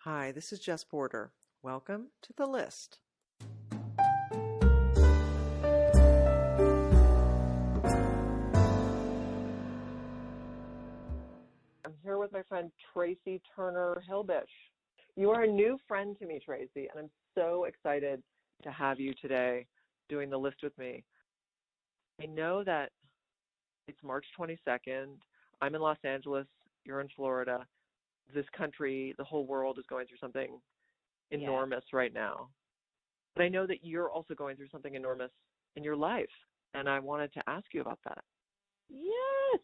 Hi, this is Jess Porter. Welcome to The List. I'm here with my friend Tracy Turner-Hilbish. You are a new friend to me, Tracy, and I'm so excited to have you today doing The List with me. I know that it's March 22nd. I'm in Los Angeles. You're in Florida. This country, the whole world is going through something enormous right now. But I know that you're also going through something enormous in your life, and I wanted to ask you about that. Yes,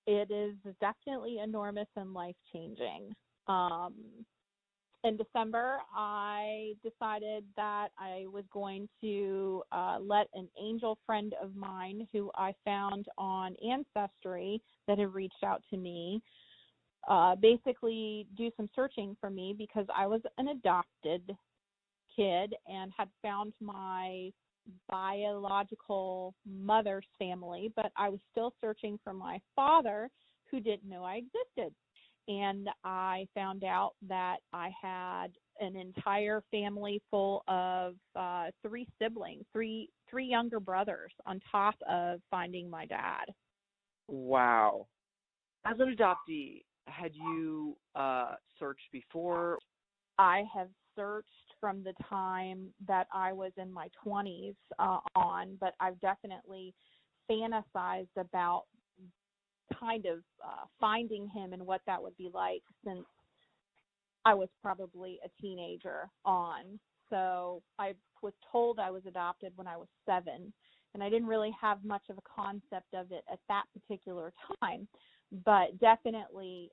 it is definitely enormous and life-changing. In December, I decided that I was going to let an angel friend of mine who I found on Ancestry that had reached out to me basically do some searching for me because I was an adopted kid and had found my biological mother's family, but I was still searching for my father who didn't know I existed. And I found out that I had an entire family full of three siblings, three younger brothers on top of finding my dad. Wow. As an adoptee, had you searched before? I have searched from the time that I was in my 20s on, but I've definitely fantasized about kind of finding him and what that would be like since I was probably a teenager on. So I was told I was adopted when I was 7, and I didn't really have much of a concept of it at that particular time, but definitely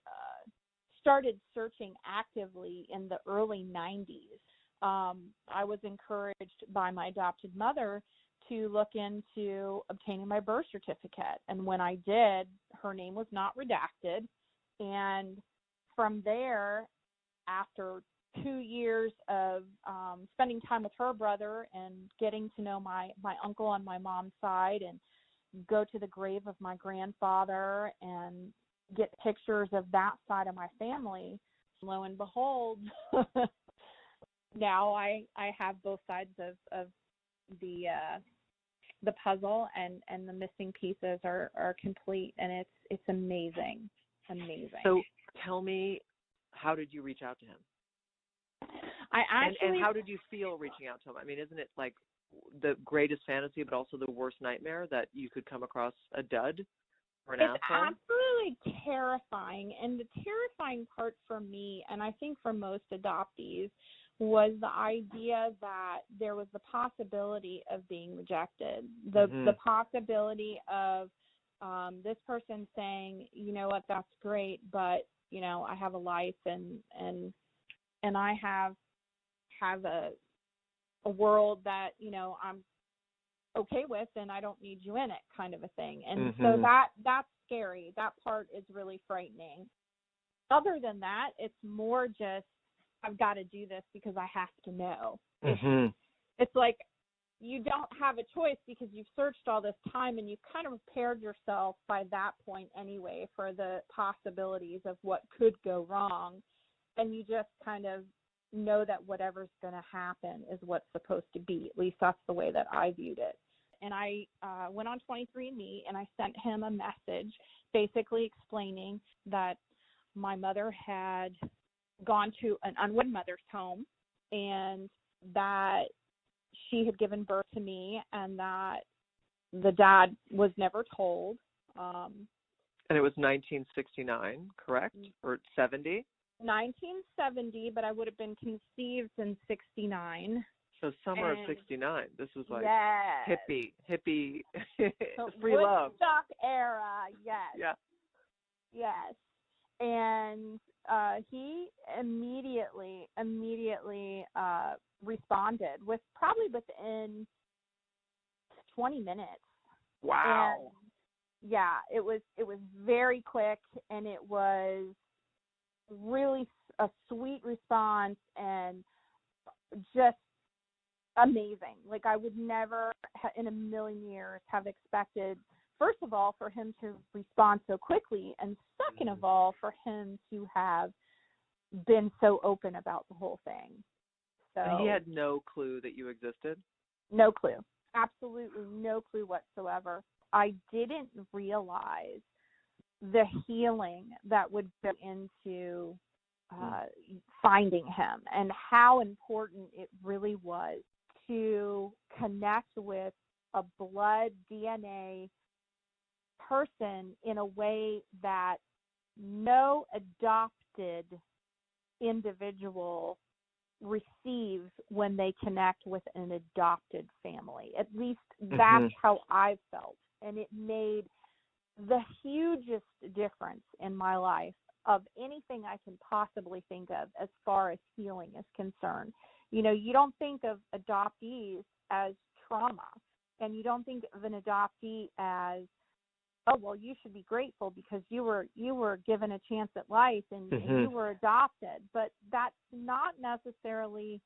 started searching actively in the early 90s. I was encouraged by my adopted mother to look into obtaining my birth certificate. And when I did, her name was not redacted. And from there, after 2 years of spending time with her brother and getting to know my uncle on my mom's side and go to the grave of my grandfather and get pictures of that side of my family, lo and behold, now I have both sides of the puzzle, and the missing pieces are complete, and it's amazing. So tell me, how did you reach out to him? And how did you feel reaching out to him? I mean, isn't it like the greatest fantasy, but also the worst nightmare that you could come across a dud or an asshole? It's absolutely terrifying, and the terrifying part for me, and I think for most adoptees, was the idea that there was the possibility of being rejected, the possibility of this person saying, you know what, that's great, but you know, I have a life and I have a world that, you know, I'm okay with, and I don't need you in it, kind of a thing. And so that's scary. That part is really frightening. Other than that, it's more just, I've got to do this because I have to know. It's like you don't have a choice because you've searched all this time and you've kind of prepared yourself by that point anyway for the possibilities of what could go wrong. And you just kind of know that whatever's going to happen is what's supposed to be. At least that's the way that I viewed it. And I went on 23andMe and I sent him a message basically explaining that my mother had gone to an unwed mother's home and that she had given birth to me and that the dad was never told. And it was 1969, correct? Or 70? 1970, but I would have been conceived in 69. So summer of 69. This was like hippie, so free love. Woodstock era, yes. Yeah. Yes. And he immediately responded within 20 minutes. Wow. And yeah, it was very quick, and it was really a sweet response and just amazing. Like, I would never in a million years have expected, first of all, for him to respond so quickly, and second of all, for him to have been so open about the whole thing. So And he had no clue that you existed? no clue. Absolutely no clue whatsoever. I didn't realize the healing that would go into finding him, and how important it really was to connect with a blood DNA person in a way that no adopted individual receives when they connect with an adopted family. At least that's how I felt. And it made the hugest difference in my life of anything I can possibly think of as far as healing is concerned. You know, you don't think of adoptees as trauma, and you don't think of an adoptee as, oh, well, you should be grateful because you were given a chance at life and you were adopted. But that's not necessarily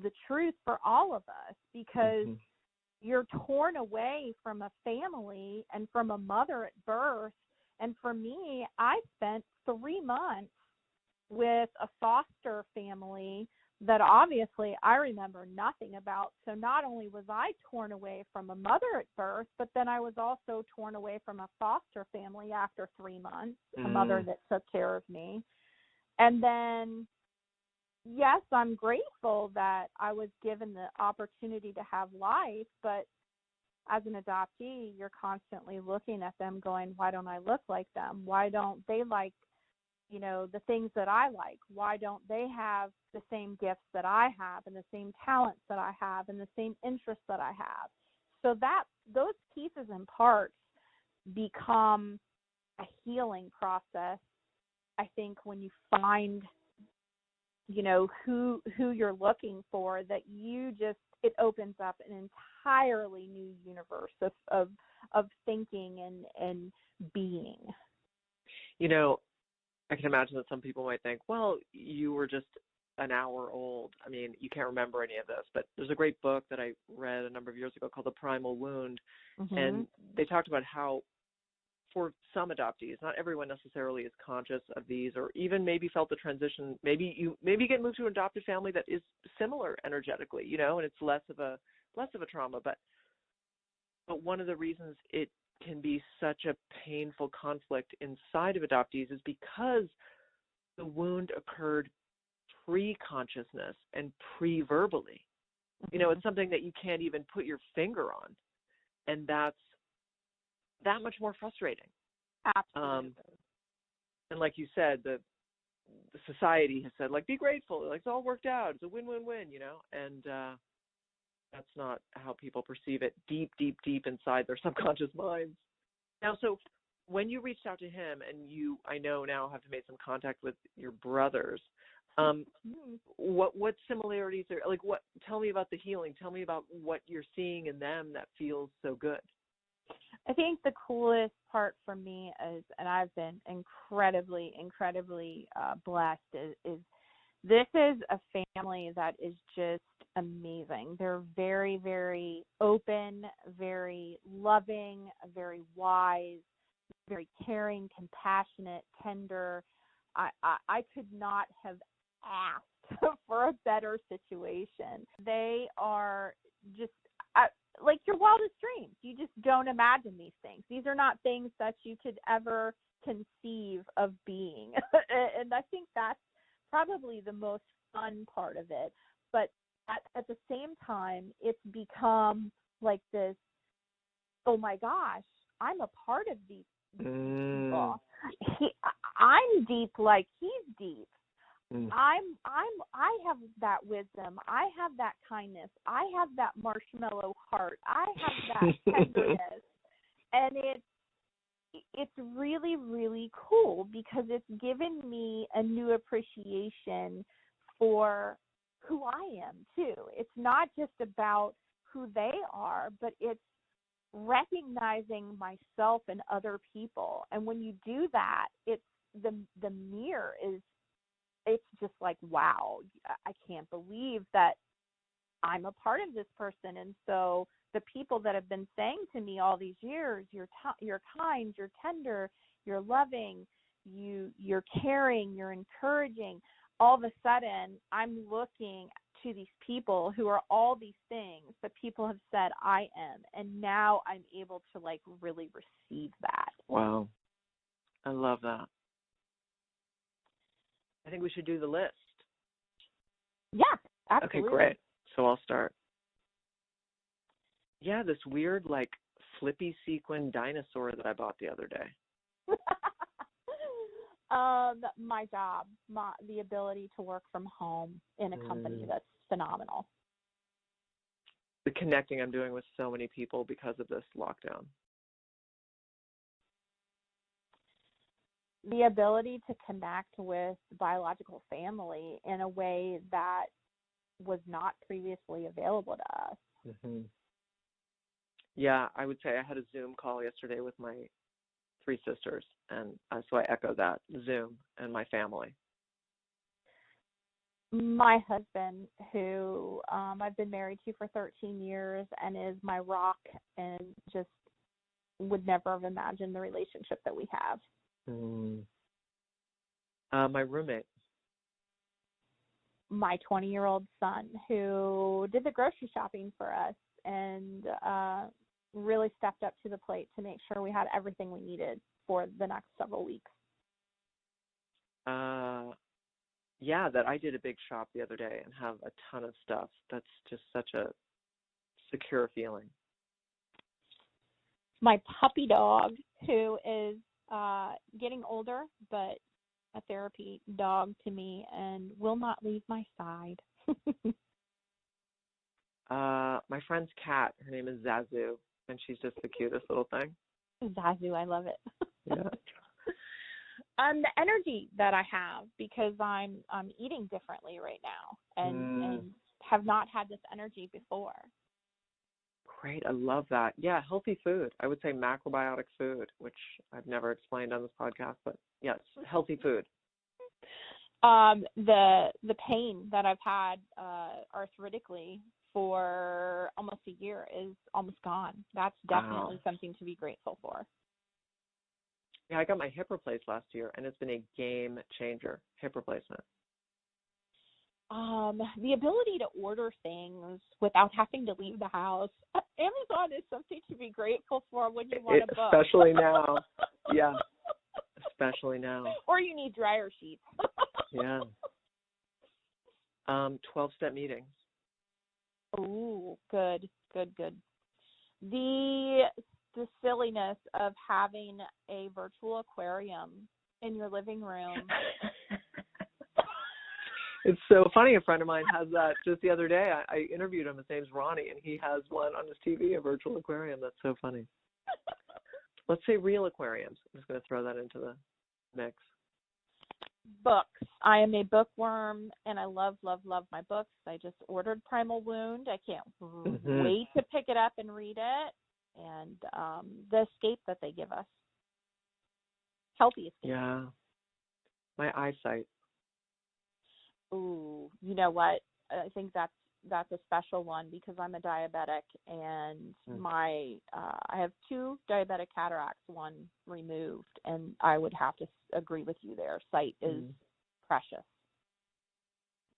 the truth for all of us, because you're torn away from a family and from a mother at birth. And for me, I spent 3 months with a foster family that obviously I remember nothing about. So not only was I torn away from a mother at birth, but then I was also torn away from a foster family after 3 months, a mother that took care of me. And then, yes, I'm grateful that I was given the opportunity to have life, but as an adoptee, you're constantly looking at them going, why don't I look like them? Why don't they like, you know, the things that I like? Why don't they have the same gifts that I have, and the same talents that I have, and the same interests that I have? So that those pieces and parts become a healing process, I think, when you find, you know, who you're looking for, that you just, it opens up an entirely new universe of thinking and being. You know, I can imagine that some people might think, well, you were just an hour old. I mean, you can't remember any of this, but there's a great book that I read a number of years ago called The Primal Wound, and they talked about how for some adoptees, not everyone necessarily is conscious of these, or even maybe felt the transition. Maybe you get moved to an adopted family that is similar energetically, you know, and it's less of a trauma. But one of the reasons it can be such a painful conflict inside of adoptees is because the wound occurred pre-consciousness and pre-verbally. You know, it's something that you can't even put your finger on, and that's that much more frustrating. Absolutely. And like you said, the society has said, like, be grateful, like, it's all worked out, it's a win-win-win, you know, and that's not how people perceive it deep, deep, deep inside their subconscious minds. Now, so when you reached out to him, and you, I know now, have made some contact with your brothers, what similarities are, like, what, tell me about the healing, tell me about what you're seeing in them that feels so good. I think the coolest part for me is, and I've been incredibly, incredibly blessed, is this is a family that is just amazing. They're very, very open, very loving, very wise, very caring, compassionate, tender. I could not have asked for a better situation. They are just like your wildest dreams. You just don't imagine these things. These are not things that you could ever conceive of being. And I think that's probably the most fun part of it. But at the same time, it's become like this, oh my gosh, I'm a part of these people. I'm deep like he's deep. I have that wisdom. I have that kindness. I have that marshmallow heart. I have that tenderness. And it's really, really cool, because it's given me a new appreciation for who I am too. It's not just about who they are, but it's recognizing myself and other people. And when you do that, it's the mirror is, it's just like, wow, I can't believe that I'm a part of this person. And so the people that have been saying to me all these years, you're kind, you're tender, you're loving, you're caring, you're encouraging, all of a sudden I'm looking to these people who are all these things that people have said I am, and now I'm able to like really receive that. Wow. I love that. I think we should do the list. Yeah, absolutely. Okay, great. So I'll start. Yeah, this weird like flippy sequin dinosaur that I bought the other day. My job, the ability to work from home in a company that's phenomenal. The connecting I'm doing with so many people because of this lockdown. The ability to connect with biological family in a way that was not previously available to us. Mm-hmm. Yeah, I would say I had a Zoom call yesterday with my 3 sisters, and so I echo that, Zoom and my family. My husband, who I've been married to for 13 years and is my rock, and just would never have imagined the relationship that we have. My roommate. My 20-year-old son, who did the grocery shopping for us and really stepped up to the plate to make sure we had everything we needed for the next several weeks. Yeah, that I did a big shop the other day and have a ton of stuff. That's just such a secure feeling. My puppy dog, who is getting older, but a therapy dog to me and will not leave my side. My friend's cat, her name is Zazu, and she's just the cutest little thing. Zazu, I love it. Yeah. The energy that I have, because I'm eating differently right now and have not had this energy before. Great, I love that. Yeah, healthy food. I would say macrobiotic food, which I've never explained on this podcast, but yes, healthy food. The pain that I've had arthritically for almost a year is almost gone. That's definitely something to be grateful for. Yeah, I got my hip replaced last year, and it's been a game changer, hip replacement. The ability to order things without having to leave the house. Amazon is something to be grateful for when you want to book. Especially now. Yeah, especially now. Or you need dryer sheets. Yeah. 12-step meetings. Ooh, good. The silliness of having a virtual aquarium in your living room. It's so funny. A friend of mine has that just the other day. I interviewed him. His name's Ronnie, and he has one on his TV, a virtual aquarium. That's so funny. Let's say real aquariums. I'm just going to throw that into the mix. Books. I am a bookworm, and I love my books. I just ordered Primal Wound. I can't wait to pick it up and read it. And the escape that they give us. Healthy escape. Yeah. My eyesight. Ooh, you know what? I think that's a special one because I'm a diabetic, and I have 2 diabetic cataracts, one removed, and I would have to agree with you there. Sight is precious.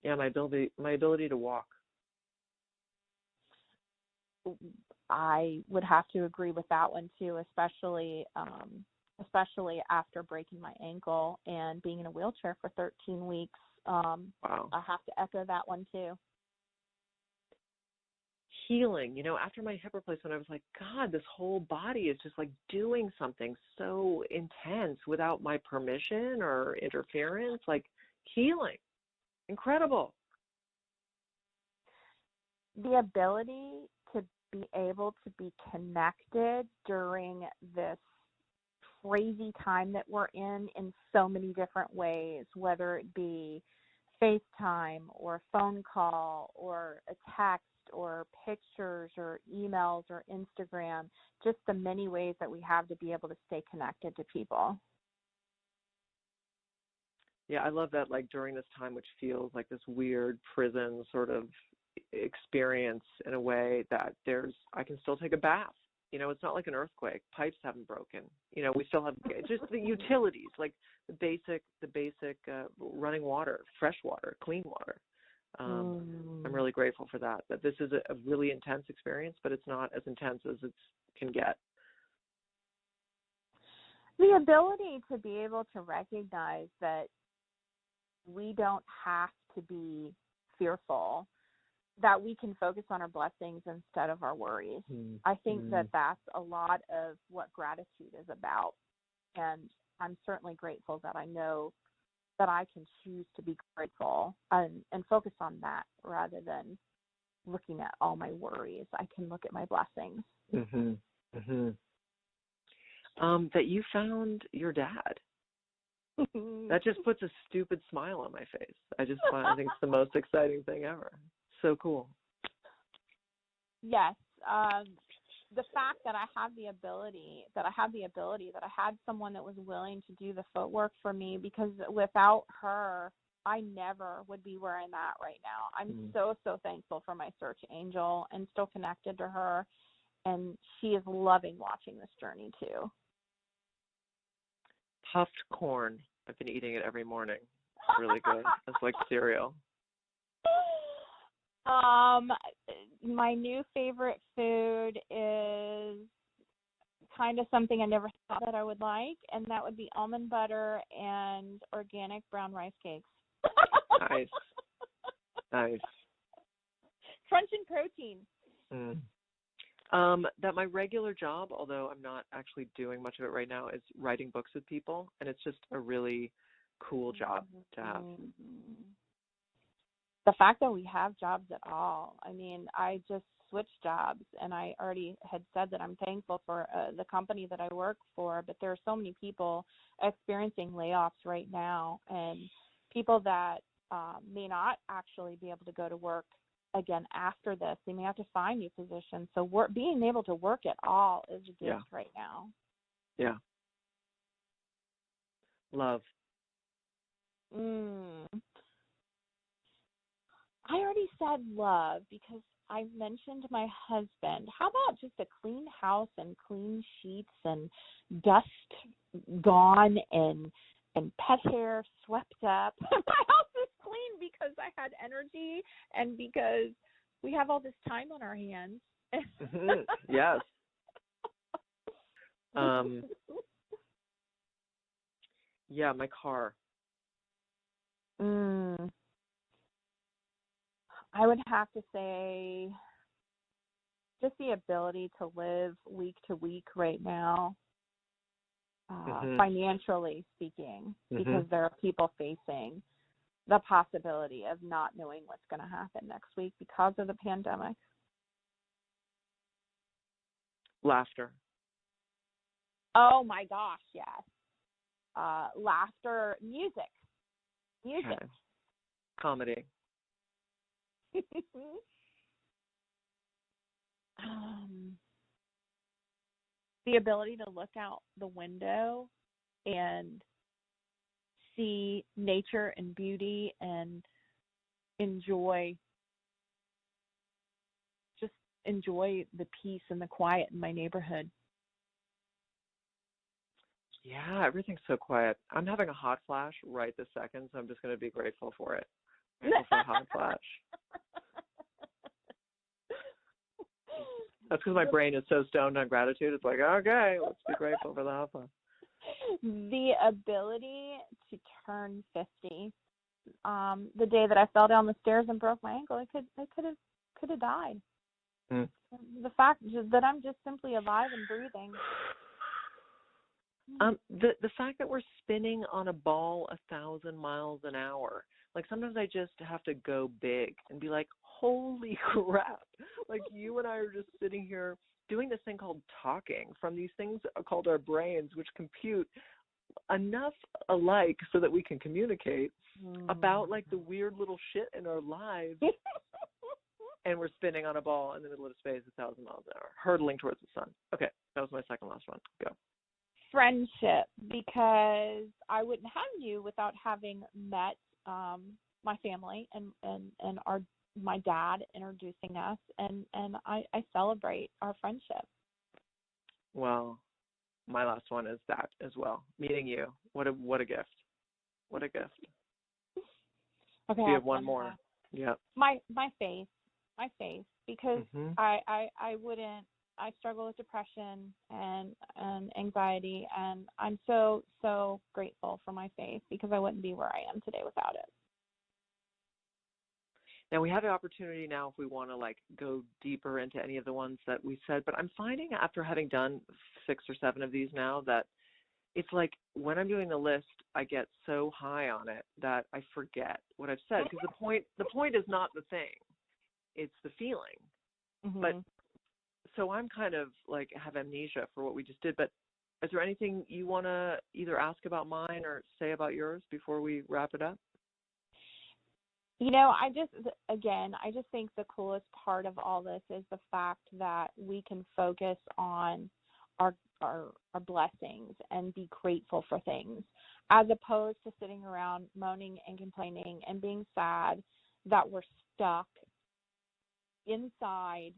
Yeah, my ability to walk. I would have to agree with that one too, especially after breaking my ankle and being in a wheelchair for 13 weeks. Wow. I have to echo that one too. Healing, after my hip replacement, I was like, God, this whole body is just like doing something so intense without my permission or interference, like healing. Incredible. The ability to be able to be connected during this crazy time that we're in so many different ways, whether it be FaceTime or phone call or a text or pictures or emails or Instagram, just the many ways that we have to be able to stay connected to people. Yeah, I love that, like during this time, which feels like this weird prison sort of experience in a way that I can still take a bath It's not like an earthquake. Pipes haven't broken. We still have just the utilities, like the basic running water, fresh water, clean water. I'm really grateful for that this is a really intense experience, but it's not as intense as it can get. The ability to be able to recognize that we don't have to be fearful, that we can focus on our blessings instead of our worries. I think that that's a lot of what gratitude is about. And I'm certainly grateful that I know that I can choose to be grateful and focus on that rather than looking at all my worries. I can look at my blessings. That you found your dad. That just puts a stupid smile on my face. I think it's the most exciting thing ever. So cool. Yes. The fact that I had someone that was willing to do the footwork for me, because without her, I never would be where I'm at right now. I'm so thankful for my search angel and still connected to her. And she is loving watching this journey too. Puffed corn. I've been eating it every morning. It's really good. It's like cereal. My new favorite food is kind of something I never thought that I would like, and that would be almond butter and organic brown rice cakes. Nice. Crunch and protein. That my regular job, although I'm not actually doing much of it right now, is writing books with people, and it's just a really cool job to have. The fact that we have jobs at all. I mean, I just switched jobs, and I already had said that I'm thankful for the company that I work for, but there are so many people experiencing layoffs right now, and people that may not actually be able to go to work again after this. They may have to find new positions. So being able to work at all is a gift right now. Yeah. Love. I already said love because I mentioned my husband. How about just a clean house and clean sheets and dust gone and pet hair swept up? My house is clean because I had energy and because we have all this time on our hands. Yes. Yeah, my car. I would have to say just the ability to live week to week right now, financially speaking, because there are people facing the possibility of not knowing what's going to happen next week because of the pandemic. Laughter. Oh my gosh, yes. Laughter, music. Okay. Comedy. The ability to look out the window and see nature and beauty and enjoy the peace and the quiet in my neighborhood. Yeah, everything's so quiet. I'm having a hot flash right this second, so I'm just going to be grateful for it. Grateful for a hot flash. That's because my brain is so stoned on gratitude. It's like, okay, let's be grateful for the hot flash. The ability to turn 50. The day that I fell down the stairs and broke my ankle, I could have died. The fact that I'm just simply alive and breathing. The fact that we're spinning on a ball 1,000 miles an hour. Like sometimes I just have to go big and be like, holy crap. Like you and I are just sitting here doing this thing called talking from these things called our brains, which compute enough alike so that we can communicate about like the weird little shit in our lives. And we're spinning on a ball in the middle of space 1,000 miles an hour, hurtling towards the sun. Okay, that was my second last one. Go. Friendship, because I wouldn't have you without having met my family and my dad introducing us, and I celebrate our friendship. Well, my last one is that as well. Meeting you. What a gift. What a gift. Okay, Do you have one I'm more? gonna- Yep. my faith, because Mhm. I wouldn't. I struggle with depression and anxiety, and I'm so grateful for my faith, because I wouldn't be where I am today without it. Now we have the opportunity now if we want to like go deeper into any of the ones that we said, but I'm finding after having done 6 or 7 of these now that it's like when I'm doing the list, I get so high on it that I forget what I've said, because the point is not the thing, it's the feeling. Mm-hmm. But so I'm kind of like have amnesia for what we just did. But is there anything you want to either ask about mine or say about yours before we wrap it up? I just think the coolest part of all this is the fact that we can focus on our blessings and be grateful for things, as opposed to sitting around moaning and complaining and being sad that we're stuck inside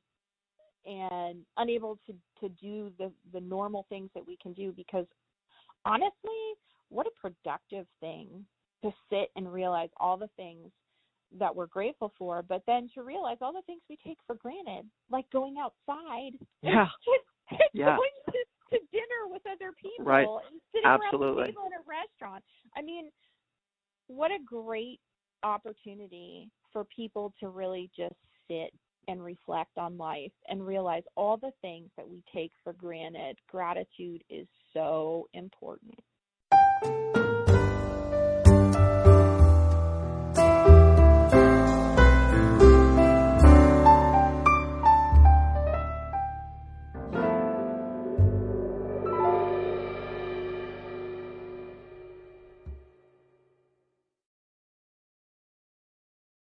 and unable to do the normal things that we can do. Because honestly, what a productive thing to sit and realize all the things that we're grateful for, but then to realize all the things we take for granted, like going outside, Yeah. going to dinner with other people, right. and sitting Absolutely. around the table in a restaurant. I mean, what a great opportunity for people to really just sit and reflect on life and realize all the things that we take for granted. Gratitude is so important.